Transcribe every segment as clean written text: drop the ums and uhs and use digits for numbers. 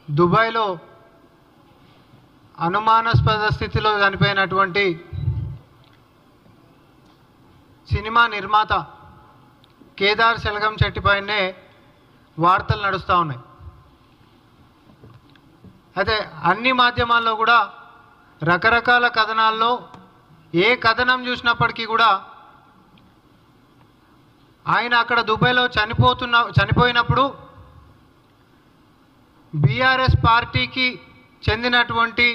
దుబాయ్లో అనుమానాస్పద స్థితిలో చనిపోయినటువంటి సినిమా నిర్మాత కేదార్ సెల్గంశెట్టిపైనే వార్తలు నడుస్తూ ఉన్నాయి. అయితే అన్ని మాధ్యమాల్లో కూడా రకరకాల కథనాల్లో ఏ కథనం చూసినప్పటికీ కూడా ఆయన అక్కడ దుబాయ్లో చనిపోయినప్పుడు బీఆర్ఎస్ పార్టీకి చెందినటువంటి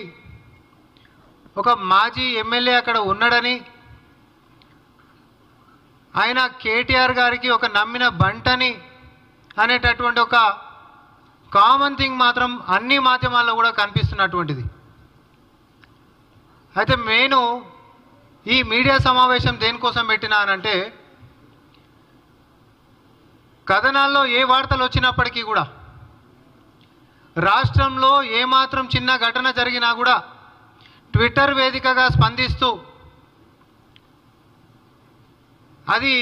ఒక మాజీ ఎమ్మెల్యే అక్కడ ఉన్నాడని, ఆయన కేటీఆర్ గారికి ఒక నమ్మిన బంటని అనేటటువంటి ఒక కామన్ థింగ్ మాత్రం అన్ని మాధ్యమాల్లో కూడా కనిపిస్తున్నటువంటిది. అయితే నేను ఈ మీడియా సమావేశం దేనికోసం పెట్టినా అనంటే, కథనాల్లో ఏ వార్తలు వచ్చినప్పటికీ కూడా రాష్ట్రంలో ఏమాత్రం చిన్న ఘటన జరిగినా కూడా ట్విట్టర్ వేదికగా స్పందిస్తూ, అది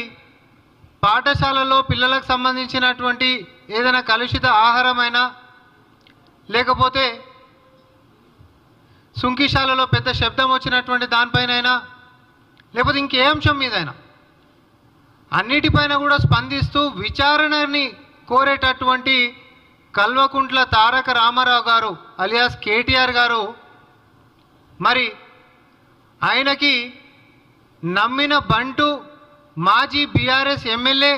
పాఠశాలలో పిల్లలకు సంబంధించినటువంటి ఏదైనా కలుషిత ఆహారమైనా, లేకపోతే సుంకిశాలలో పెద్ద శబ్దం వచ్చినటువంటి దానిపైనైనా, లేకపోతే ఇంకే అంశం మీదైనా అన్నిటిపైన కూడా స్పందిస్తూ విచారణని కోరేటటువంటి కల్వకుంట్ల తారక రామారావు గారు అలియాస్ కేటీఆర్ గారు, మరి ఆయనకి నమ్మిన బంటు మాజీ బీఆర్ఎస్ ఎమ్మెల్యే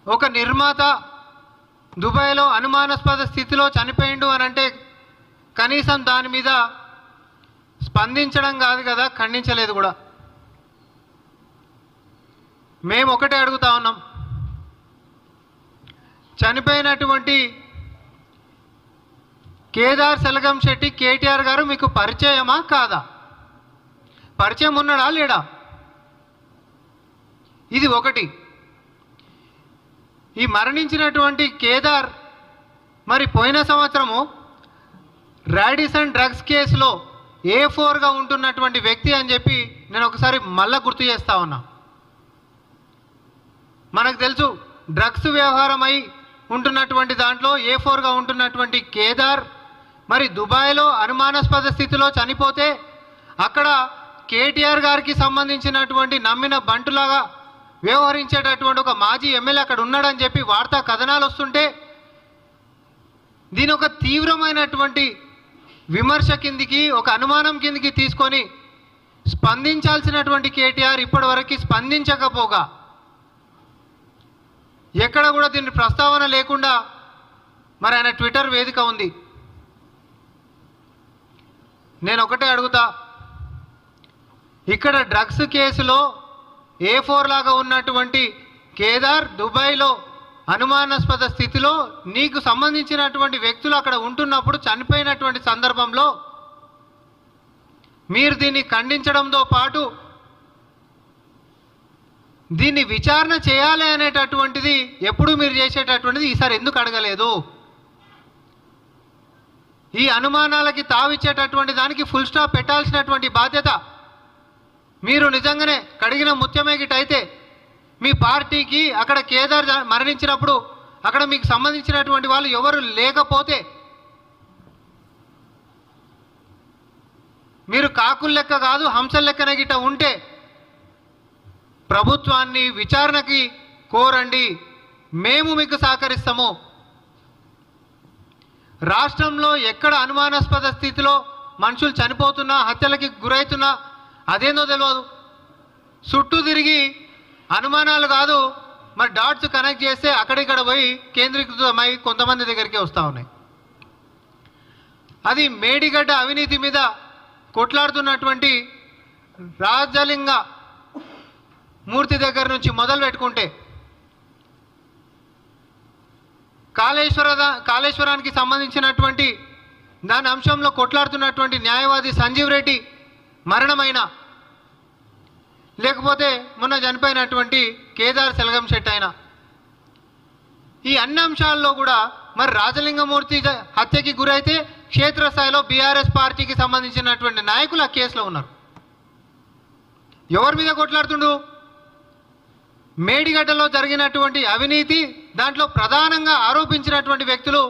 ఒక నిర్మాత దుబాయ్లో అనుమానాస్పద స్థితిలో చనిపోయిండు అని అంటే కనీసం దాని మీద స్పందించడం కాదు కదా, ఖండించలేదు కూడా. మేము ఒకటే అడుగుతా ఉన్నాం, చనిపోయినటువంటి కేదార్ సెల్గంశెట్టి కేటీఆర్ గారు మీకు పరిచయమా కాదా? పరిచయం ఉన్నాడా లేడా? ఇది ఒకటి. ఈ మరణించినటువంటి కేదార్ మరి పోయిన సంవత్సరము రాడిసన్ డ్రగ్స్ కేసులో A4గా ఉంటున్నటువంటి వ్యక్తి అని చెప్పి నేను ఒకసారి మళ్ళా గుర్తు చేస్తా ఉన్నా. మనకు తెలుసు, డ్రగ్స్ వ్యవహారమై ఉంటున్నటువంటి దాంట్లో A4గా ఉంటున్నటువంటి కేదార్ మరి దుబాయ్లో అనుమానాస్పద స్థితిలో చనిపోతే అక్కడ కేటీఆర్ గారికి సంబంధించినటువంటి నమ్మిన బంటులాగా వ్యవహరించేటటువంటి ఒక మాజీ ఎమ్మెల్యే అక్కడ ఉన్నాడని చెప్పి వార్తా కథనాలు వస్తుంటే, దీని ఒక తీవ్రమైనటువంటి విమర్శ కిందికి, ఒక అనుమానం కిందికి తీసుకొని స్పందించాల్సినటువంటి కేటీఆర్ ఇప్పటివరకు స్పందించకపోగా, ఎక్కడ కూడా దీని ప్రస్తావన లేకుండా మరి ఆయన ట్విట్టర్ వేదిక ఉంది. నేను ఒకటే అడుగుతా, ఇక్కడ డ్రగ్స్ కేసులో A4 లాగా ఉన్నటువంటి కేదార్ దుబాయ్లో అనుమానాస్పద స్థితిలో నీకు సంబంధించినటువంటి వ్యక్తులు అక్కడ ఉంటున్నప్పుడు చనిపోయినటువంటి సందర్భంలో మీరు దీన్ని ఖండించడంతో పాటు దీన్ని విచారణ చేయాలి అనేటటువంటిది ఎప్పుడు మీరు చేసేటటువంటిది ఈసారి ఎందుకు అడగలేదు? ఈ అనుమానాలకి తావిచ్చేటటువంటి దానికి ఫుల్ స్టాప్ పెట్టాల్సినటువంటి బాధ్యత మీరు నిజంగానే కడిగిన ముత్యమేగిటైతే మీ పార్టీకి అక్కడ కేదార్ మరణించినప్పుడు అక్కడ మీకు సంబంధించినటువంటి వాళ్ళు ఎవరు లేకపోతే మీరు కాకుల లెక్క కాదు హంసల లెక్కన గిట్ట ఉంటే ప్రభుత్వాన్ని విచారణకి కోరండి, మేము మీకు సహకరిస్తాము. రాష్ట్రంలో ఎక్కడ అనుమానాస్పద స్థితిలో మనుషులు చనిపోతున్నా, హత్యలకి గురవుతున్నా అదేందో తెలియదు, చుట్టూ తిరిగి అనుమానాలు కాదు మరి డాట్స్ కనెక్ట్ చేస్తే అక్కడిక్కడ పోయి కేంద్రీకృతమై కొంతమంది దగ్గరికి వస్తూ ఉన్నాయి. అది మేడిగడ్డ అవినీతి మీద కొట్లాడుతున్నటువంటి రాజలింగ మూర్తి దగ్గర నుంచి మొదలు పెట్టుకుంటే కాళేశ్వరానికి సంబంధించినటువంటి దాని అంశంలో కొట్లాడుతున్నటువంటి న్యాయవాది సంజీవ్ రెడ్డి మరణమైన, లేకపోతే మొన్న చనిపోయినటువంటి కేదార్ సెల్గంశెట్టి అయినా, ఈ అన్ని అంశాల్లో కూడా మరి రాజలింగమూర్తి హత్యకి గురైతే క్షేత్రస్థాయిలో బీఆర్ఎస్ పార్టీకి సంబంధించినటువంటి నాయకులు ఆ కేసులో ఉన్నారు. ఎవరి మీద కొట్లాడుతుండు? మేడిగడ్డలో జరిగినటువంటి అవినీతి దాంట్లో ప్రధానంగా ఆరోపించినటువంటి వ్యక్తులు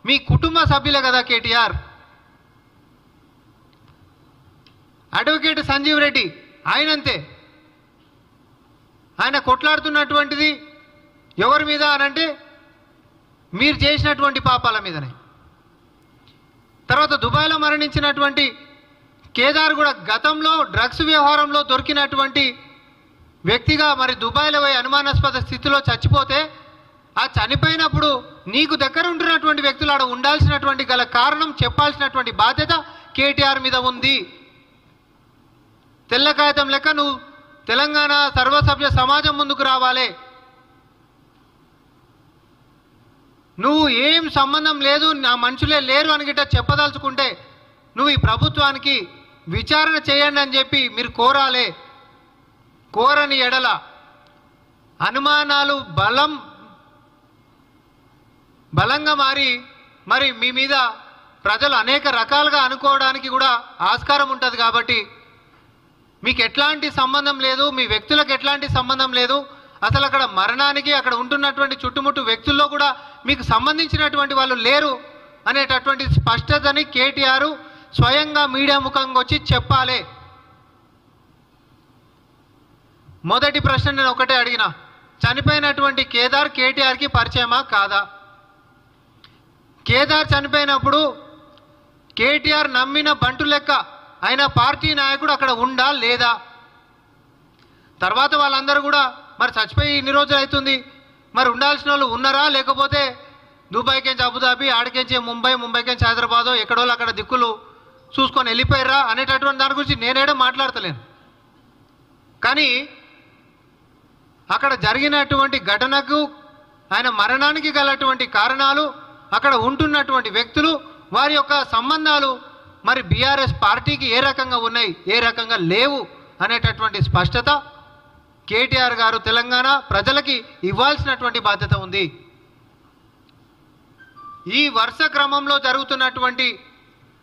మీ కుటుంబ సభ్యులే కదా కేటీఆర్. అడ్వకేట్ సంజీవ్ రెడ్డి ఆయనంతే, ఆయన కొట్లాడుతున్నటువంటిది ఎవరి మీద అనంటే మీరు చేసినటువంటి పాపాల మీదనే. తర్వాత దుబాయ్లో మరణించినటువంటి కేదార్ కూడా గతంలో డ్రగ్స్ వ్యవహారంలో దొరికినటువంటి వ్యక్తిగా మరి దుబాయ్లో పోయి అనుమానాస్పద స్థితిలో చచ్చిపోతే ఆ చనిపోయినప్పుడు నీకు దగ్గర ఉంటున్నటువంటి వ్యక్తులు ఆడ ఉండాల్సినటువంటి గల కారణం చెప్పాల్సినటువంటి బాధ్యత కేటీఆర్ మీద ఉంది. తెల్ల కాగితం లెక్క నువ్వు తెలంగాణ సర్వసభ్య సమాజం ముందుకు రావాలి. నువ్వు ఏం సంబంధం లేదు, నా మనుషులే లేరు అని గిట్ట చెప్పదలుచుకుంటే నువ్వు ఈ ప్రభుత్వానికి విచారణ చేయండి అని చెప్పి మీరు కోరాలి. కోరని ఎడల అనుమానాలు బలంగా మరి మీ మీద ప్రజలు అనేక రకాలుగా అనుకోవడానికి కూడా ఆస్కారం ఉంటుంది. కాబట్టి మీకు ఎట్లాంటి సంబంధం లేదు, మీ వ్యక్తులకు ఎట్లాంటి సంబంధం లేదు, అసలు అక్కడ మరణానికి అక్కడ ఉంటున్నటువంటి చుట్టుముట్టు వ్యక్తుల్లో కూడా మీకు సంబంధించినటువంటి వాళ్ళు లేరు అనేటటువంటి స్పష్టతని కేటీఆర్ స్వయంగా మీడియా ముఖంగా వచ్చి చెప్పాలి. మొదటి ప్రశ్న నేను ఒకటే అడిగిన, చనిపోయినటువంటి కేదార్ కేటీఆర్కి పరిచయమా కాదా? కేదార్ చనిపోయినప్పుడు కేటీఆర్ నమ్మిన బంటు లెక్క ఆయన పార్టీ నాయకుడు అక్కడ ఉండా లేదా? తర్వాత వాళ్ళందరూ కూడా మరి చచ్చిపోయి ఇన్ని రోజులు అవుతుంది, మరి ఉండాల్సిన వాళ్ళు ఉన్నారా, లేకపోతే దుబాయ్కించి అబుదాబి, ఆడికించి ముంబైకించి హైదరాబాదో ఎక్కడో అక్కడ దిక్కులు చూసుకొని వెళ్ళిపోయారా అనేటటువంటి దాని గురించి నేనేడో మాట్లాడతలేను. కానీ అక్కడ జరిగినటువంటి ఘటనకు ఆయన మరణానికి గలటువంటి కారణాలు, అక్కడ ఉంటున్నటువంటి వ్యక్తులు, వారి యొక్క సంబంధాలు మరి బీఆర్ఎస్ పార్టీకి ఏ రకంగా ఉన్నాయి, ఏ రకంగా లేవు అనేటటువంటి స్పష్టత కేటీఆర్ గారు తెలంగాణ ప్రజలకి ఇవ్వాల్సినటువంటి బాధ్యత ఉంది. ఈ వరుస క్రమంలో జరుగుతున్నటువంటి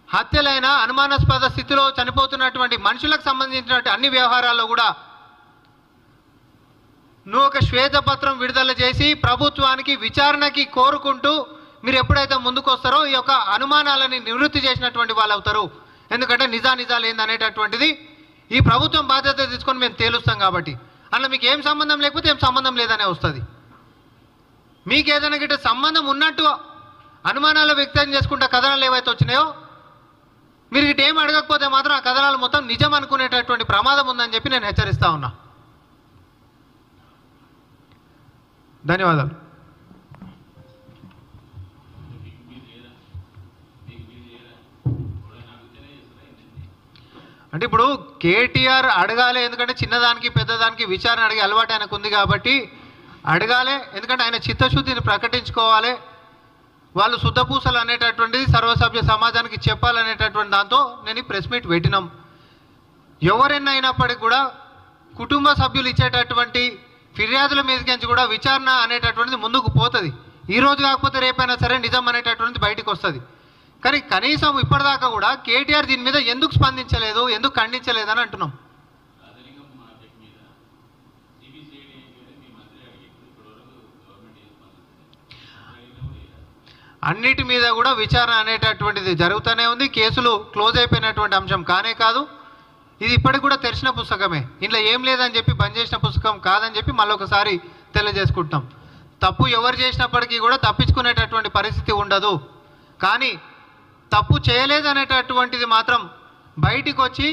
హత్యలైన అనుమానాస్పద స్థితిలో చనిపోతున్నటువంటి మనుషులకు సంబంధించినటువంటి అన్ని వ్యవహారాల్లో కూడా నువ్వు ఒక శ్వేతపత్రం విడుదల చేసి ప్రభుత్వానికి విచారణకి కోరుకుంటూ మీరు ఎప్పుడైతే ముందుకు వస్తారో ఈ యొక్క అనుమానాలని నివృత్తి చేసినటువంటి వాళ్ళు అవుతారు. ఎందుకంటే నిజాలు ఏందనేటటువంటిది ఈ ప్రభుత్వం బాధ్యత తీసుకొని మేము తేలుస్తాం. కాబట్టి అందులో మీకు ఏం సంబంధం లేకపోతే ఏం సంబంధం లేదనే వస్తుంది. మీకు ఏదైనా గిట్ట సంబంధం ఉన్నట్టు అనుమానాలు వ్యక్తం చేసుకుంటే కథనాలు ఏవైతే వచ్చినాయో మీరు గిట్ట ఏం అడగకపోతే మాత్రం ఆ కథనాలు మొత్తం నిజం అనుకునేటటువంటి ప్రమాదం ఉందని చెప్పి నేను హెచ్చరిస్తా ఉన్నా. ధన్యవాదాలు. అంటే ఇప్పుడు కేటీఆర్ అడగాలి, ఎందుకంటే చిన్నదానికి పెద్దదానికి విచారణ అడిగే అలవాటు ఆయనకు ఉంది కాబట్టి అడగాలి. ఎందుకంటే ఆయన చిత్తశుద్ధిని ప్రకటించుకోవాలి. వాళ్ళు శుద్ధపూసలు అనేటటువంటిది సర్వసభ్య సమాజానికి చెప్పాలనేటటువంటి దాంతో నేను ప్రెస్ మీట్ పెట్టినాం. ఎవరైనా అయినప్పటికీ కూడా కుటుంబ సభ్యులు ఇచ్చేటటువంటి ఫిర్యాదుల మీదకించి కూడా విచారణ అనేటటువంటిది ముందుకు పోతుంది. ఈరోజు కాకపోతే రేపైనా సరే నిజం అనేటటువంటిది బయటకు వస్తుంది. కానీ కనీసం ఇప్పటిదాకా కూడా కేటీఆర్ దీని మీద ఎందుకు స్పందించలేదు, ఎందుకు ఖండించలేదు అని అంటున్నాం. అన్నిటి మీద కూడా విచారణ అనేటటువంటిది జరుగుతూనే ఉంది. కేసులు క్లోజ్ అయిపోయినటువంటి అంశం కానే కాదు. ఇది ఇప్పటికి కూడా తెరిచిన పుస్తకమే, ఇంట్లో ఏం లేదని చెప్పి బంద్ చేసిన పుస్తకం కాదని చెప్పి మళ్ళొకసారి తెలియజేసుకుంటాం. తప్పు ఎవరు చేసినప్పటికీ కూడా తప్పించుకునేటటువంటి పరిస్థితి ఉండదు. కానీ తప్పు చేయలేదనేటటువంటిది మాత్రం బయటికి వచ్చి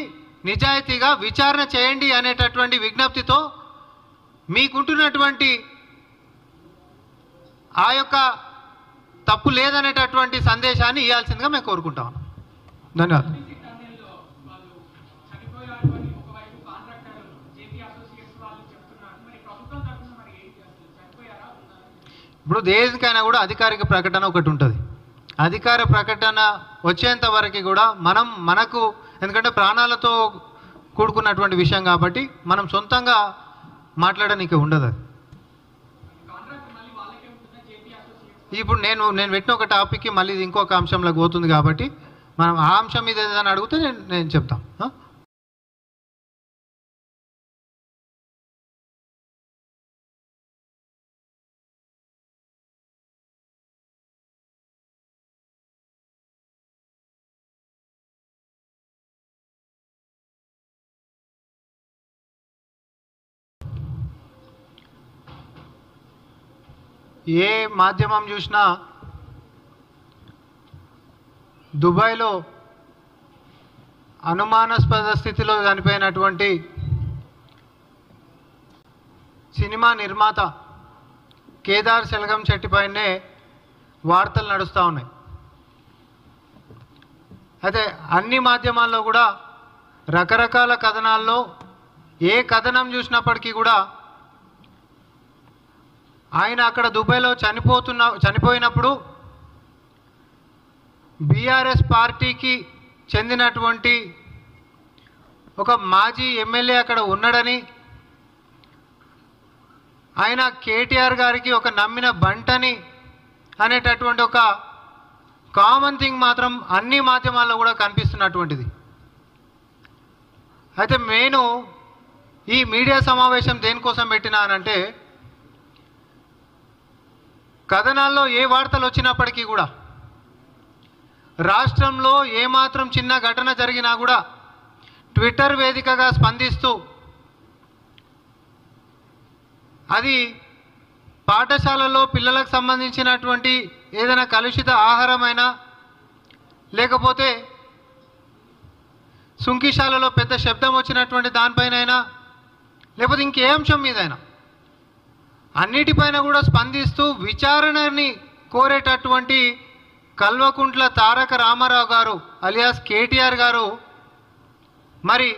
నిజాయితీగా విచారణ చేయండి అనేటటువంటి విజ్ఞప్తితో మీకుంటున్నటువంటి ఆ యొక్క తప్పు లేదనేటటువంటి సందేశాన్ని ఇవ్వాల్సిందిగా మేము కోరుకుంటాం. ధన్యవాదాలు. ఇప్పుడు దేనికైనా కూడా అధికారిక ప్రకటన ఒకటి ఉంటుంది. అధికార ప్రకటన వచ్చేంత వరకు కూడా మనకు ఎందుకంటే ప్రాణాలతో కూడుకున్నటువంటి విషయం కాబట్టి మనం సొంతంగా మాట్లాడడానికి ఉండదు. అది ఇప్పుడు నేను పెట్టిన ఒక టాపిక్కి మళ్ళీ ఇంకొక అంశంలోకి పోతుంది కాబట్టి మనం ఆ అంశం మీద ఏదైనా అడిగితే నేను చెప్తాను. ఏ మాధ్యమం చూసినా దుబాయ్లో అనుమానాస్పద స్థితిలో చనిపోయినటువంటి సినిమా నిర్మాత కేదార్ సెల్గంశెట్టిపైనే వార్తలు నడుస్తూ ఉన్నాయి. అయితే అన్ని మాధ్యమాల్లో కూడా రకరకాల కథనాల్లో ఏ కథనం చూసినప్పటికీ కూడా ఆయన అక్కడ దుబాయ్లో చనిపోయినప్పుడు బీఆర్ఎస్ పార్టీకి చెందినటువంటి ఒక మాజీ ఎమ్మెల్యే అక్కడ ఉన్నాడని, ఆయన కేటీఆర్ గారికి ఒక నమ్మిన బంటని అనేటటువంటి ఒక కామన్ థింగ్ మాత్రం అన్ని మాధ్యమాల్లో కూడా కనిపిస్తున్నటువంటిది. అయితే నేను ఈ మీడియా సమావేశం దేనికోసం పెట్టినానంటే, కథనాల్లో ఏ వార్తలు వచ్చినప్పటికీ కూడా రాష్ట్రంలో ఏమాత్రం చిన్న ఘటన జరిగినా కూడా ట్విట్టర్ వేదికగా స్పందిస్తూ, అది పాఠశాలలో పిల్లలకు సంబంధించినటువంటి ఏదైనా కలుషిత ఆహారమైనా, లేకపోతే సుంకిశాలలో పెద్ద శబ్దం వచ్చినటువంటి దానిపైనైనా, లేకపోతే ఇంకే అంశం మీదైనా అన్నిటిపైన కూడా స్పందిస్తూ విచారణని కోరేటటువంటి కల్వకుంట్ల తారక రామారావు గారు అలియాస్ కేటీఆర్ గారు, మరి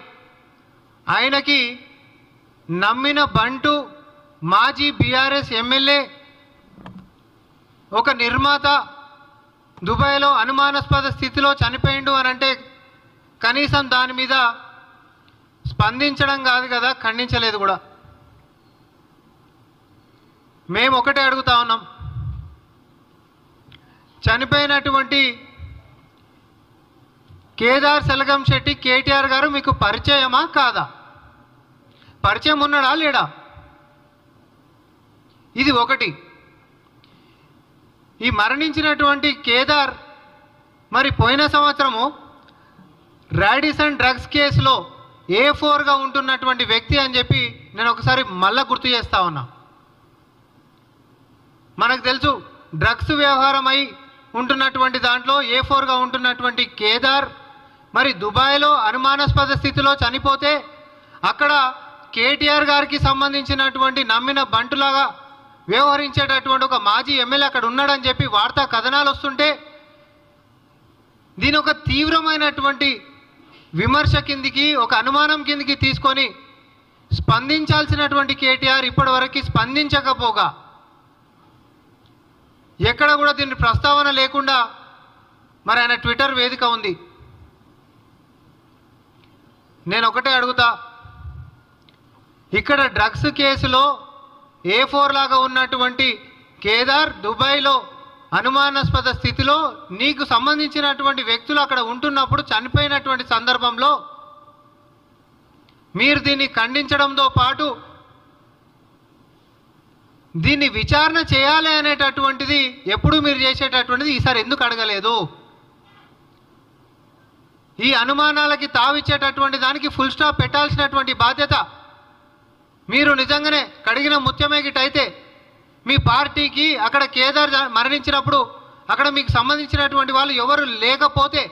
ఆయనకి నమ్మిన బంటు మాజీ బీఆర్ఎస్ ఎమ్మెల్యే ఒక నిర్మాత దుబాయ్లో అనుమానాస్పద స్థితిలో చనిపోయిండు అని అంటే కనీసం దాని మీద స్పందించడం కాదు కదా, ఖండించలేదు కూడా. మేము ఒకటే అడుగుతా ఉన్నాం, చనిపోయినటువంటి కేదార్ సెల్గంశెట్టి కేటీఆర్ గారు మీకు పరిచయమా కాదా? పరిచయం ఉన్నాడా లేడా? ఇది ఒకటి. ఈ మరణించినటువంటి కేదార్ మరి పోయిన సంవత్సరము రాడిసన్ డ్రగ్స్ కేసులో A4గా ఉంటున్నటువంటి వ్యక్తి అని చెప్పి నేను ఒకసారి మళ్ళా గుర్తు చేస్తా ఉన్నా. మనకు తెలుసు, డ్రగ్స్ వ్యవహారమై ఉంటున్నటువంటి దాంట్లో A4గా ఉంటున్నటువంటి కేదార్ మరి దుబాయ్లో అనుమానాస్పద స్థితిలో చనిపోతే అక్కడ కేటీఆర్ గారికి సంబంధించినటువంటి నమ్మిన బంటులాగా వ్యవహరించేటటువంటి ఒక మాజీ ఎమ్మెల్యే అక్కడ ఉన్నాడని చెప్పి వార్తా కథనాలు వస్తుంటే, దీని ఒక తీవ్రమైనటువంటి విమర్శ కిందికి, ఒక అనుమానం కిందికి తీసుకొని స్పందించాల్సినటువంటి కేటీఆర్ ఇప్పటివరకు స్పందించకపోగా, ఎక్కడ కూడా దీని ప్రస్తావన లేకుండా మరి ఆయన ట్విట్టర్ వేదిక ఉంది. నేను ఒకటే అడుగుతా, ఇక్కడ డ్రగ్స్ కేసులో A4 లాగా ఉన్నటువంటి కేదార్ దుబాయ్లో అనుమానాస్పద స్థితిలో నీకు సంబంధించినటువంటి వ్యక్తులు అక్కడ ఉంటున్నప్పుడు చనిపోయినటువంటి సందర్భంలో మీరు దీన్ని ఖండించడంతో పాటు దీన్ని విచారణ చేయాలి అనేటటువంటిది ఎప్పుడు మీరు చేసేటటువంటిది ఈసారి ఎందుకు అడగలేదు? ఈ అనుమానాలకి తావిచ్చేటటువంటి దానికి ఫుల్ స్టాప్ పెట్టాల్సినటువంటి బాధ్యత మీరు నిజంగానే కడిగిన ముత్యమే గిట్టయితే మీ పార్టీకి అక్కడ కేదార్ మరణించినప్పుడు అక్కడ మీకు సంబంధించినటువంటి వాళ్ళు ఎవరు లేకపోతే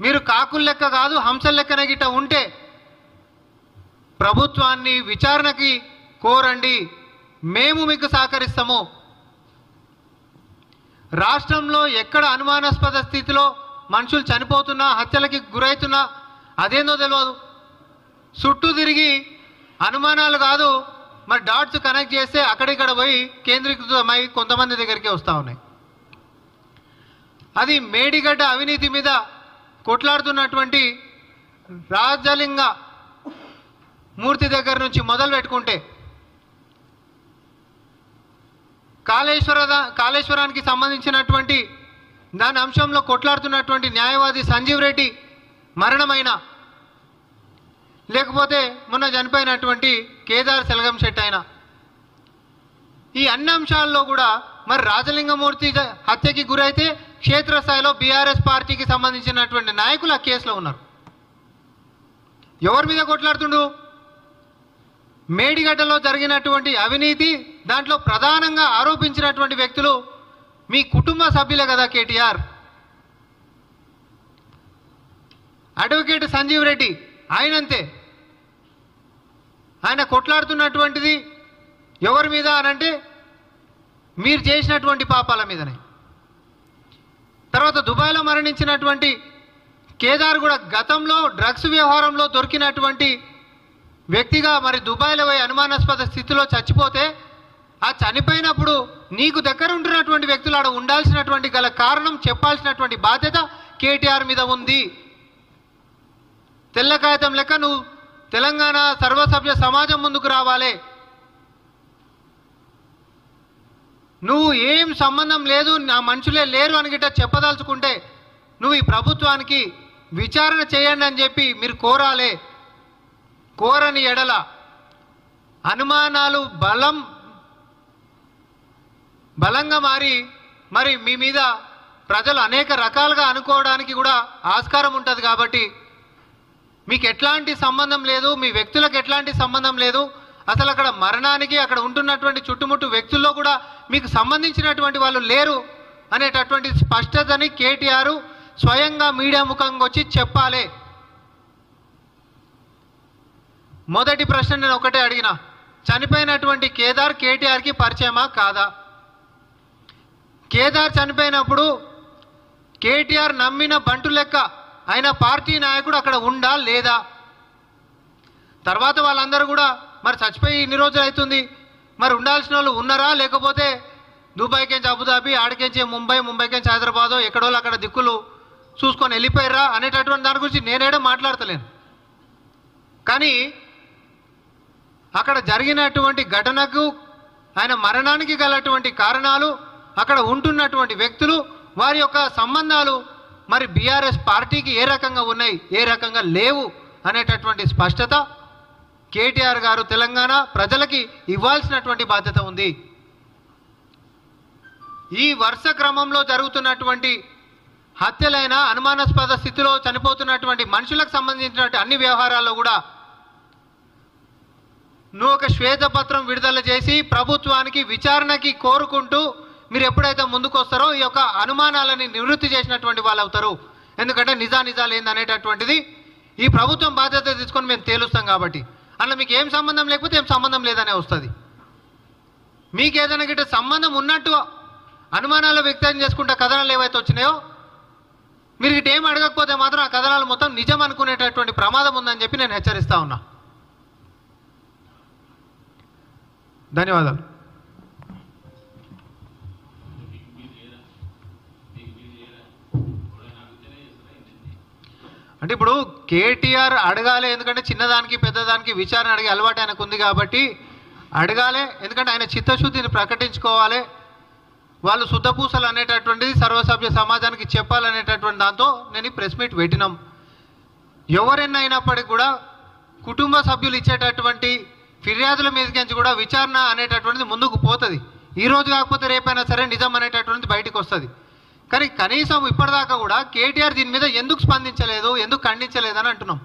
మీరు కాకుల లెక్క కాదు హంసల లెక్కన గిట్ట ఉంటే ప్రభుత్వాన్ని విచారణకి కోరండి, మేము మీకు సహకరిస్తాము. రాష్ట్రంలో ఎక్కడ అనుమానాస్పద స్థితిలో మనుషులు చనిపోతున్నా, హత్యలకి గురవుతున్నా అదేందో తెలియదు, చుట్టూ తిరిగి అనుమానాలు కాదు మరి డాట్స్ కనెక్ట్ చేస్తే అక్కడిక్కడ పోయి కేంద్రీకృతమై కొంతమంది దగ్గరికి వస్తూ ఉన్నాయి. అది మేడిగడ్డ అవినీతి మీద కొట్లాడుతున్నటువంటి రాజలింగ మూర్తి దగ్గర నుంచి మొదలు పెట్టుకుంటే కాళేశ్వరానికి సంబంధించినటువంటి దాని అంశంలో కొట్లాడుతున్నటువంటి న్యాయవాది సంజీవ్ రెడ్డి మరణమైన, లేకపోతే మొన్న చనిపోయినటువంటి కేదార్ సెల్గంశెట్టి అయినా, ఈ అన్ని అంశాల్లో కూడా మరి రాజలింగమూర్తి హత్యకి గురైతే క్షేత్రస్థాయిలో బీఆర్ఎస్ పార్టీకి సంబంధించినటువంటి నాయకులు ఆ కేసులో ఉన్నారు. ఎవరి మీద కొట్లాడుతుండు? మేడిగడ్డలో జరిగినటువంటి అవినీతి దాంట్లో ప్రధానంగా ఆరోపించినటువంటి వ్యక్తులు మీ కుటుంబ సభ్యులే కదా కేటీఆర్. అడ్వకేట్ సంజీవ్ రెడ్డి ఆయనంతే. ఆయన కొట్లాడుతున్నటువంటిది ఎవరి మీద అనంటే మీరు చేసినటువంటి పాపాల మీదనే. తర్వాత దుబాయ్లో మరణించినటువంటి కేదార్ కూడా గతంలో డ్రగ్స్ వ్యవహారంలో దొరికినటువంటి వ్యక్తిగా మరి దుబాయ్లో పోయి అనుమానాస్పద స్థితిలో చచ్చిపోతే ఆ చనిపోయినప్పుడు నీకు దగ్గర ఉంటున్నటువంటి వ్యక్తులు ఆడ ఉండాల్సినటువంటి గల కారణం చెప్పాల్సినటువంటి బాధ్యత కేటీఆర్ మీద ఉంది. తెల్ల కాగితం లెక్క నువ్వు తెలంగాణ సర్వసభ్య సమాజం ముందుకు రావాలి. నువ్వు ఏం సంబంధం లేదు, నా మనుషులే లేరు అని గిట్ట చెప్పదలుచుకుంటే నువ్వు ఈ ప్రభుత్వానికి విచారణ చేయండి అని చెప్పి మీరు కోరాలి. కోరని ఎడల అనుమానాలు బలంగా మరి మీ మీద ప్రజలు అనేక రకాలుగా అనుకోవడానికి కూడా ఆస్కారం ఉంటుంది. కాబట్టి మీకు ఎట్లాంటి సంబంధం లేదు, మీ వ్యక్తులకు ఎట్లాంటి సంబంధం లేదు, అసలు అక్కడ మరణానికి అక్కడ ఉంటున్నటువంటి చుట్టుముట్టు వ్యక్తుల్లో కూడా మీకు సంబంధించినటువంటి వాళ్ళు లేరు అనేటటువంటి స్పష్టతని కేటీఆర్ స్వయంగా మీడియా ముఖంగా వచ్చి చెప్పాలి. మొదటి ప్రశ్న నేను ఒకటే అడిగిన, చనిపోయినటువంటి కేదార్ కేటీఆర్కి పరిచయమా కాదా? కేదార్ చనిపోయినప్పుడు కేటీఆర్ నమ్మిన బంటు లెక్క ఆయన పార్టీ నాయకుడు అక్కడ ఉండా లేదా? తర్వాత వాళ్ళందరూ కూడా మరి చచ్చిపోయి ఇన్ని రోజులు అవుతుంది, మరి ఉండాల్సిన వాళ్ళు ఉన్నారా, లేకపోతే దుబాయ్కేంచి అబుదాబి, ఆడికేంచి ముంబైకేంచి హైదరాబాదో ఎక్కడోళ్ళు అక్కడ దిక్కులు చూసుకొని వెళ్ళిపోయారా అనేటటువంటి దాని గురించి నేనేడో మాట్లాడతలేను. కానీ అక్కడ జరిగినటువంటి ఘటనకు ఆయన మరణానికి గలటువంటి కారణాలు, అక్కడ ఉంటున్నటువంటి వ్యక్తులు, వారి యొక్క సంబంధాలు మరి బీఆర్ఎస్ పార్టీకి ఏ రకంగా ఉన్నాయి, ఏ రకంగా లేవు అనేటటువంటి స్పష్టత కేటీఆర్ గారు తెలంగాణ ప్రజలకి ఇవ్వాల్సినటువంటి బాధ్యత ఉంది. ఈ వరుస క్రమంలో జరుగుతున్నటువంటి హత్యలైన అనుమానాస్పద స్థితిలో చనిపోతున్నటువంటి మనుషులకు సంబంధించినటువంటి అన్ని వ్యవహారాల్లో కూడా నువ్వు ఒక శ్వేతపత్రం విడుదల చేసి ప్రభుత్వానికి విచారణకి కోరుకుంటూ మీరు ఎప్పుడైతే ముందుకు వస్తారో ఈ యొక్క అనుమానాలని నివృత్తి చేసినటువంటి వాళ్ళు అవుతారు. ఎందుకంటే నిజాలు ఏందనేటటువంటిది ఈ ప్రభుత్వం బాధ్యత తీసుకొని మేము తేలుస్తాం. కాబట్టి అలా మీకు ఏం సంబంధం లేకపోతే ఏం సంబంధం లేదనే వస్తుంది. మీకు ఏదైనా గిట్ట సంబంధం ఉన్నట్టు అనుమానాలు వ్యక్తం చేసుకుంటే కథనాలు ఏవైతే వచ్చినాయో మీరు ఇటు ఏం అడగకపోతే మాత్రం ఆ కథనాలు మొత్తం నిజం అనుకునేటటువంటి ప్రమాదం ఉందని చెప్పి నేను హెచ్చరిస్తా ఉన్నా. ధన్యవాదాలు. అంటే ఇప్పుడు కేటీఆర్ అడగాలి, ఎందుకంటే చిన్నదానికి పెద్దదానికి విచారణ అడిగే అలవాటు ఆయనకు ఉంది కాబట్టి అడగాలి. ఎందుకంటే ఆయన చిత్తశుద్ధిని ప్రకటించుకోవాలి. వాళ్ళు శుద్ధపూసలు అనేటటువంటిది సర్వసభ్య సమాజానికి చెప్పాలనేటటువంటి దాంతో నేను ప్రెస్ మీట్ పెట్టినాం. ఎవరైనా అయినప్పటికీ కూడా కుటుంబ సభ్యులు ఇచ్చేటటువంటి ఫిర్యాదుల మీదకించి కూడా విచారణ అనేటటువంటిది ముందుకు పోతుంది. ఈరోజు కాకపోతే రేపైనా సరే నిజం అనేటటువంటిది బయటకు వస్తుంది. కానీ కనీసం ఇప్పటిదాకా కూడా కేటీఆర్ దీని మీద ఎందుకు స్పందించలేదు, ఎందుకు ఖండించలేదు అని అంటున్నాం.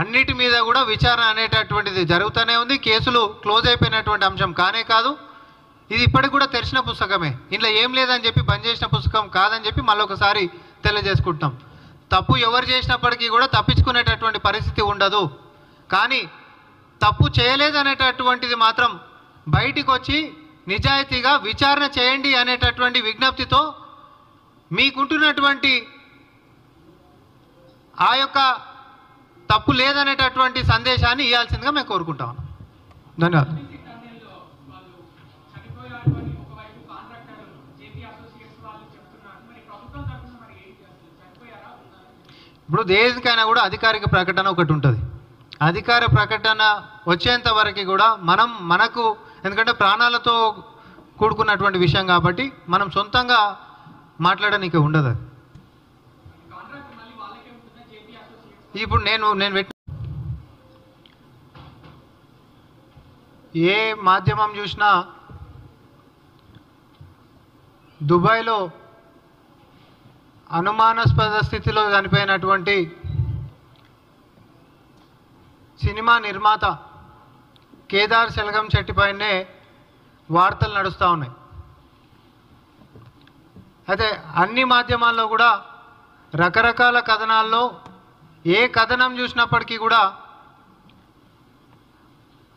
అన్నిటి మీద కూడా విచారణ అనేటటువంటిది జరుగుతూనే ఉంది. కేసులు క్లోజ్ అయిపోయినటువంటి అంశం కానే కాదు. ఇది ఇప్పటికి కూడా తెరిచిన పుస్తకమే. ఇంట్లో ఏం లేదని చెప్పి బంద్ చేసిన పుస్తకం కాదని చెప్పి మళ్ళొకసారి తెలియజేసుకుంటాం. తప్పు ఎవరు చేసినప్పటికీ కూడా తప్పించుకునేటటువంటి పరిస్థితి ఉండదు. కానీ తప్పు చేయలేదనేటటువంటిది మాత్రం బయటికి వచ్చి నిజాయితీగా విచారణ చేయండి అనేటటువంటి విజ్ఞప్తితో మీకుంటున్నటువంటి ఆ యొక్క తప్పు లేదనేటటువంటి సందేశాన్ని ఇవ్వాల్సిందిగా మేము కోరుకుంటాం. ధన్యవాదాలు. ఇప్పుడు దేనికైనా కూడా అధికారిక ప్రకటన ఒకటి ఉంటుంది. అధికార ప్రకటన వచ్చేంత వరకు కూడా మనకు ఎందుకంటే ప్రాణాలతో కూడుకున్నటువంటి విషయం కాబట్టి మనం సొంతంగా మాట్లాడడానికి ఉండదు. ఇప్పుడు నేను ఏ మాధ్యమం చూసినా దుబాయ్లో అనుమానాస్పద స్థితిలో చనిపోయినటువంటి సినిమా నిర్మాత కేదార్ సెలగంశెట్టిపైనే వార్తలు నడుస్తూ ఉన్నాయి. అయితే అన్ని మాధ్యమాల్లో కూడా రకరకాల కథనాల్లో ఏ కథనం చూసినప్పటికీ కూడా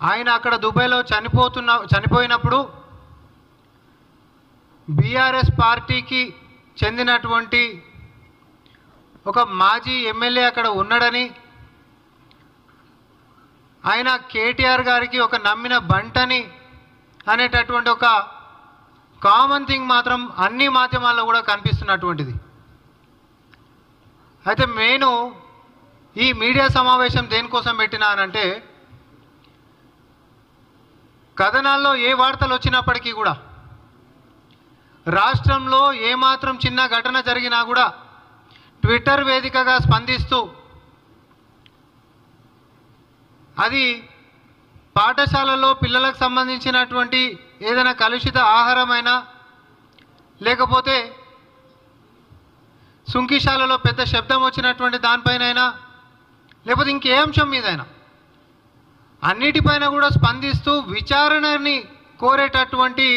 ఆయన అక్కడ దుబాయ్లో చనిపోయినప్పుడు బీఆర్ఎస్ పార్టీకి చెందినటువంటి ఒక మాజీ ఎమ్మెల్యే అక్కడ ఉన్నాడని, ఆయన కేటీఆర్ గారికి ఒక నమ్మిన బంటని అనేటటువంటి ఒక కామన్ థింగ్ మాత్రం అన్ని మాధ్యమాల్లో కూడా కనిపిస్తున్నటువంటిది. అయితే నేను ఈ మీడియా సమావేశం దేనికోసం పెట్టినానంటే, కథనాల్లో ఏ వార్తలు వచ్చినప్పటికీ కూడా రాష్ట్రంలో ఏమాత్రం చిన్న ఘటన జరిగినా కూడా ట్విట్టర్ వేదికగా స్పందిస్తూ, అది పాఠశాలలో పిల్లలకు సంబంధించినటువంటి ఏదైనా కలుషిత ఆహారమైనా, లేకపోతే సుంకిశాలలో పెద్ద శబ్దం వచ్చినటువంటి దానిపైనైనా, లేకపోతే ఇంకే అంశం మీదైనా అన్నిటిపైన కూడా స్పందిస్తూ విచారణని కోరేటటువంటి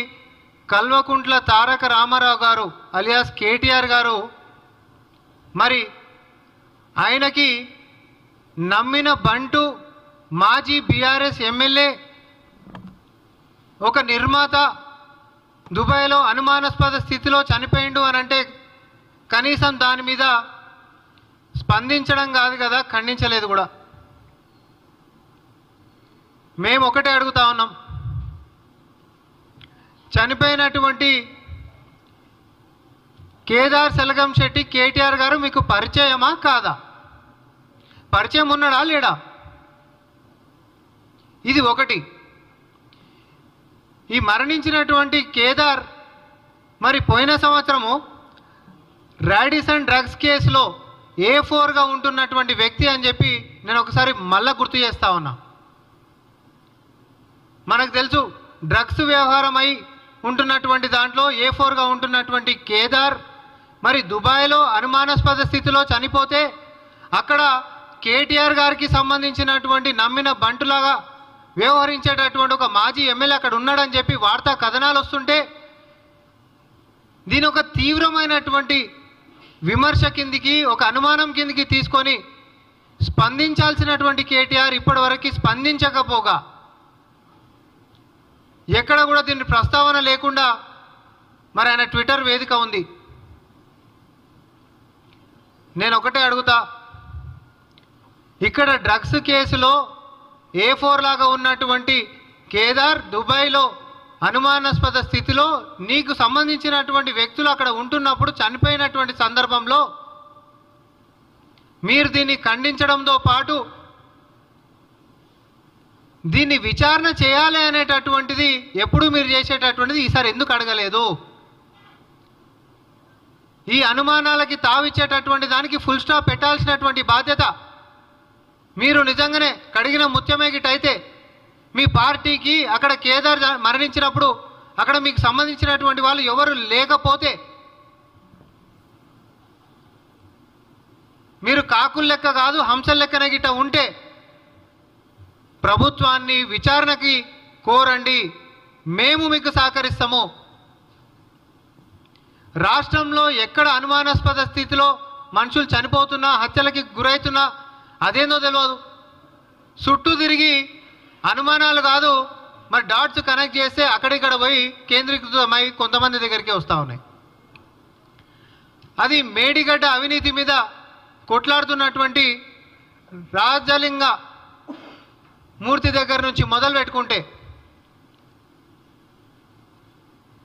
కల్వకుంట్ల తారక రామారావు గారు అలియాస్ కేటీఆర్ గారు, మరి ఆయనకి నమ్మిన బంటు మాజీ బీఆర్ఎస్ ఎమ్మెల్యే ఒక నిర్మాత దుబాయ్లో అనుమానాస్పద స్థితిలో చనిపోయిండు అని అంటే కనీసం దాని మీద స్పందించడం కాదు కదా, ఖండించలేదు కూడా. మేము ఒకటే అడుగుతా ఉన్నాం, చనిపోయినటువంటి కేదార్ సెలగంశెట్టి కేటీఆర్ గారు మీకు పరిచయమా కాదా? పరిచయం ఉన్నాడా లేడా? ఇది ఒకటి. ఈ మరణించినటువంటి కేదార్ మరి పోయిన సంవత్సరము రాడిసన్ డ్రగ్స్ కేసులో A4గా ఉంటున్నటువంటి వ్యక్తి అని చెప్పి నేను ఒకసారి మళ్ళా గుర్తు చేస్తా ఉన్నా. మనకు తెలుసు, డ్రగ్స్ వ్యవహారమై ఉంటున్నటువంటి దాంట్లో A4గా ఉంటున్నటువంటి కేదార్ మరి దుబాయ్లో అనుమానాస్పద స్థితిలో చనిపోతే అక్కడ కేటీఆర్ గారికి సంబంధించినటువంటి నమ్మిన బంటులాగా వ్యవహరించేటటువంటి ఒక మాజీ ఎమ్మెల్యే అక్కడ ఉన్నాడని చెప్పి వార్తా కథనాలు వస్తుంటే, దీని ఒక తీవ్రమైనటువంటి విమర్శ కిందికి, ఒక అనుమానం కిందికి తీసుకొని స్పందించాల్సినటువంటి కేటీఆర్ ఇప్పటివరకు స్పందించకపోగా, ఎక్కడ కూడా దీని ప్రస్తావన లేకుండా మరి ఆయన ట్విట్టర్ వేదిక ఉంది. నేను ఒకటే అడుగుతా, ఇక్కడ డ్రగ్స్ కేసులో A4 లాగా ఉన్నటువంటి కేదార్ దుబాయ్లో అనుమానాస్పద స్థితిలో నీకు సంబంధించినటువంటి వ్యక్తులు అక్కడ ఉంటున్నప్పుడు చనిపోయినటువంటి సందర్భంలో మీరు దీన్ని ఖండించడంతో పాటు దీన్ని విచారణ చేయాలి అనేటటువంటిది ఎప్పుడు మీరు చేసేటటువంటిది ఈసారి ఎందుకు అడగలేదు? ఈ అనుమానాలకి తావిచ్చేటటువంటి దానికి ఫుల్ స్టాప్ పెట్టాల్సినటువంటి బాధ్యత మీరు నిజంగానే కడిగిన ముత్యమేగిటైతే మీ పార్టీకి అక్కడ కేదార్ మరణించినప్పుడు అక్కడ మీకు సంబంధించినటువంటి వాళ్ళు ఎవరు లేకపోతే మీరు కాకుల లెక్క కాదు హంసల లెక్కన గిట్ట ఉంటే ప్రభుత్వాన్ని విచారణకి కోరండి, మేము మీకు సహకరిస్తాము. రాష్ట్రంలో ఎక్కడ అనుమానాస్పద స్థితిలో మనుషులు చనిపోతున్నా, హత్యలకి గురవుతున్నా అదేందో తెలియదు. చుట్టూ తిరిగి అనుమానాలు కాదు మరి డాట్స్ కనెక్ట్ చేస్తే అక్కడిక్కడ పోయి కేంద్రీకృతమై కొంతమంది దగ్గరికి వస్తూ ఉన్నాయి. అది మేడిగడ్డ అవినీతి మీద కొట్లాడుతున్నటువంటి రాజలింగ మూర్తి దగ్గర నుంచి మొదలు పెట్టుకుంటే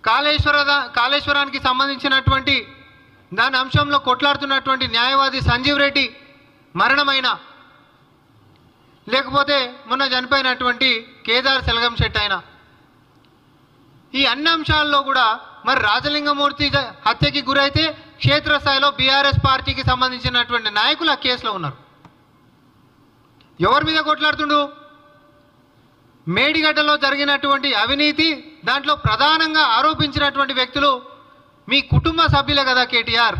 కాళేశ్వరానికి సంబంధించినటువంటి దాని అంశంలో కొట్లాడుతున్నటువంటి న్యాయవాది సంజీవ్ రెడ్డి మరణమైన, లేకపోతే మొన్న చనిపోయినటువంటి కేదార్ సెలగంశెట్టి అయినా, ఈ అన్ని అంశాల్లో కూడా మరి రాజలింగమూర్తి హత్యకి గురైతే క్షేత్రస్థాయిలో బీఆర్ఎస్ పార్టీకి సంబంధించినటువంటి నాయకులు ఆ కేసులో ఉన్నారు. ఎవరి మీద కొట్లాడుతుండు? మేడిగడ్డలో జరిగినటువంటి అవినీతి దాంట్లో ప్రధానంగా ఆరోపించినటువంటి వ్యక్తులు మీ కుటుంబ సభ్యులే కదా కేటీఆర్.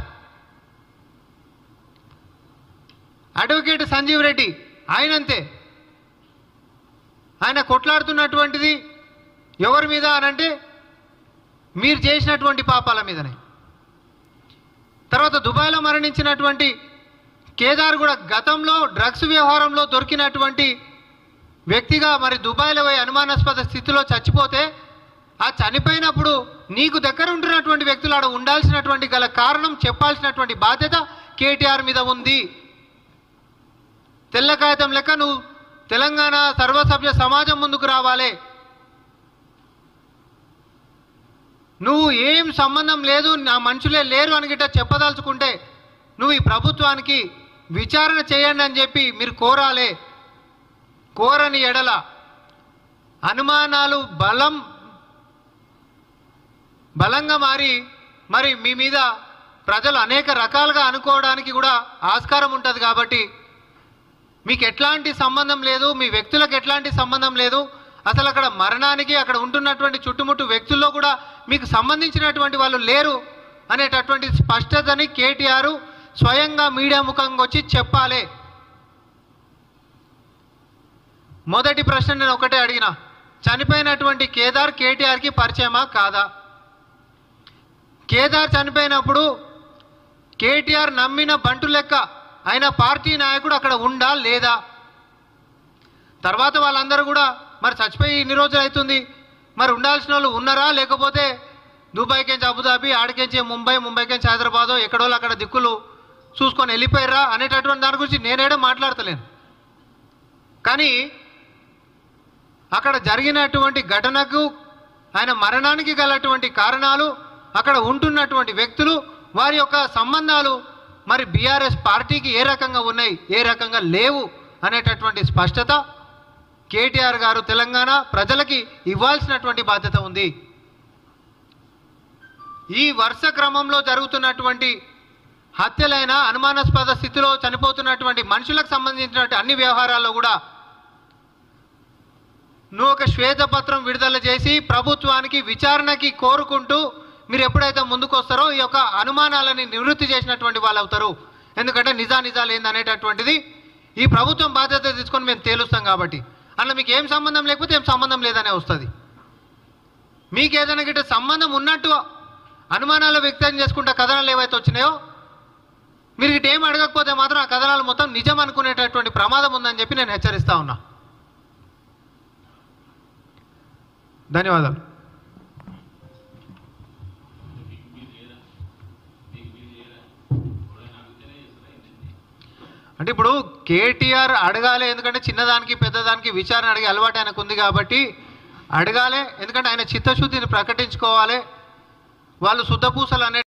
అడ్వకేట్ సంజీవ్ రెడ్డి ఆయనంతే, ఆయన కొట్లాడుతున్నటువంటిది ఎవరి మీద అనంటే మీరు చేసినటువంటి పాపాల మీదనే. తర్వాత దుబాయ్లో మరణించినటువంటి కేదార్ కూడా గతంలో డ్రగ్స్ వ్యవహారంలో దొరికినటువంటి వ్యక్తిగా మరి దుబాయ్లో పోయి అనుమానాస్పద స్థితిలో చచ్చిపోతే ఆ చనిపోయినప్పుడు నీకు దగ్గర ఉంటున్నటువంటి వ్యక్తులు ఆడ ఉండాల్సినటువంటి గల కారణం చెప్పాల్సినటువంటి బాధ్యత కేటీఆర్ మీద ఉంది. తెల్ల కాగితం లెక్క నువ్వు తెలంగాణ సర్వసభ్య సమాజం ముందుకు రావాలి. నువ్వు ఏం సంబంధం లేదు, నా మనుషులే లేరు అని గిట్ట చెప్పదలుచుకుంటే నువ్వు ఈ ప్రభుత్వానికి విచారణ చేయండి అని చెప్పి మీరు కోరాలే. కోరని ఎడల అనుమానాలు బలంగా మరి మీ మీద ప్రజలు అనేక రకాలుగా అనుకోవడానికి కూడా ఆస్కారం ఉంటుంది. కాబట్టి మీకు ఎట్లాంటి సంబంధం లేదు, మీ వ్యక్తులకు ఎట్లాంటి సంబంధం లేదు, అసలు అక్కడ మరణానికి అక్కడ ఉంటున్నటువంటి చుట్టుముట్టు వ్యక్తుల్లో కూడా మీకు సంబంధించినటువంటి వాళ్ళు లేరు అనేటటువంటి స్పష్టతని కేటీఆర్ స్వయంగా మీడియా ముఖంగా వచ్చి చెప్పాలి. మొదటి ప్రశ్న నేను ఒకటే అడిగిన, చనిపోయినటువంటి కేదార్ కేటీఆర్కి పరిచయమా కాదా? కేదార్ చనిపోయినప్పుడు కేటీఆర్ నమ్మిన బంటు లెక్క ఆయన పార్టీ నాయకుడు అక్కడ ఉండా లేదా? తర్వాత వాళ్ళందరూ కూడా మరి చచ్చిపోయి ఇన్ని రోజులు అవుతుంది, మరి ఉండాల్సిన వాళ్ళు ఉన్నారా, లేకపోతే దుబాయ్కించి అబుదాబి, ఆడికించి ముంబైకించి హైదరాబాదో ఎక్కడో అక్కడ దిక్కులు చూసుకొని వెళ్ళిపోయారా అనేటటువంటి దాని గురించి నేనేడో మాట్లాడతలేను. కానీ అక్కడ జరిగినటువంటి ఘటనకు ఆయన మరణానికి గలటువంటి కారణాలు, అక్కడ ఉంటున్నటువంటి వ్యక్తులు, వారి యొక్క సంబంధాలు మరి బీఆర్ఎస్ పార్టీకి ఏ రకంగా ఉన్నాయి, ఏ రకంగా లేవు అనేటటువంటి స్పష్టత కేటీఆర్ గారు తెలంగాణ ప్రజలకి ఇవ్వాల్సినటువంటి బాధ్యత ఉంది. ఈ వరుస క్రమంలో జరుగుతున్నటువంటి హత్యలైన అనుమానాస్పద స్థితిలో చనిపోతున్నటువంటి మనుషులకు సంబంధించినటువంటి అన్ని వ్యవహారాల్లో కూడా నువ్వు ఒక శ్వేతపత్రం విడుదల చేసి ప్రభుత్వానికి విచారణకి కోరుకుంటూ మీరు ఎప్పుడైతే ముందుకు వస్తారో ఈ యొక్క అనుమానాలని నివృత్తి చేసినటువంటి వాళ్ళు అవుతారు. ఎందుకంటే నిజాలు ఏందనేటటువంటిది ఈ ప్రభుత్వం బాధ్యత తీసుకొని మేము తేలుస్తాం. కాబట్టి అలా మీకు ఏం సంబంధం లేకపోతే ఏం సంబంధం లేదనే వస్తుంది. మీకు ఏదైనా గిట్ట సంబంధం ఉన్నట్టు అనుమానాలు వ్యక్తం చేసుకుంటా కథనాలు ఏవైతే వచ్చినాయో మీరు గిట్ట ఏం అడగకపోతే మాత్రం ఆ కథనాలు మొత్తం నిజం అనుకునేటటువంటి ప్రమాదం ఉందని చెప్పి నేను హెచ్చరిస్తా ఉన్నా. ధన్యవాదాలు. అంటే ఇప్పుడు కేటీఆర్ అడగాలి, ఎందుకంటే చిన్నదానికి పెద్దదానికి విచారణ అడిగే అలవాటు ఆయనకు ఉంది కాబట్టి అడగాలి. ఎందుకంటే ఆయన చిత్తశుద్ధిని ప్రకటించుకోవాలి. వాళ్ళు శుద్ధపూసలు అనే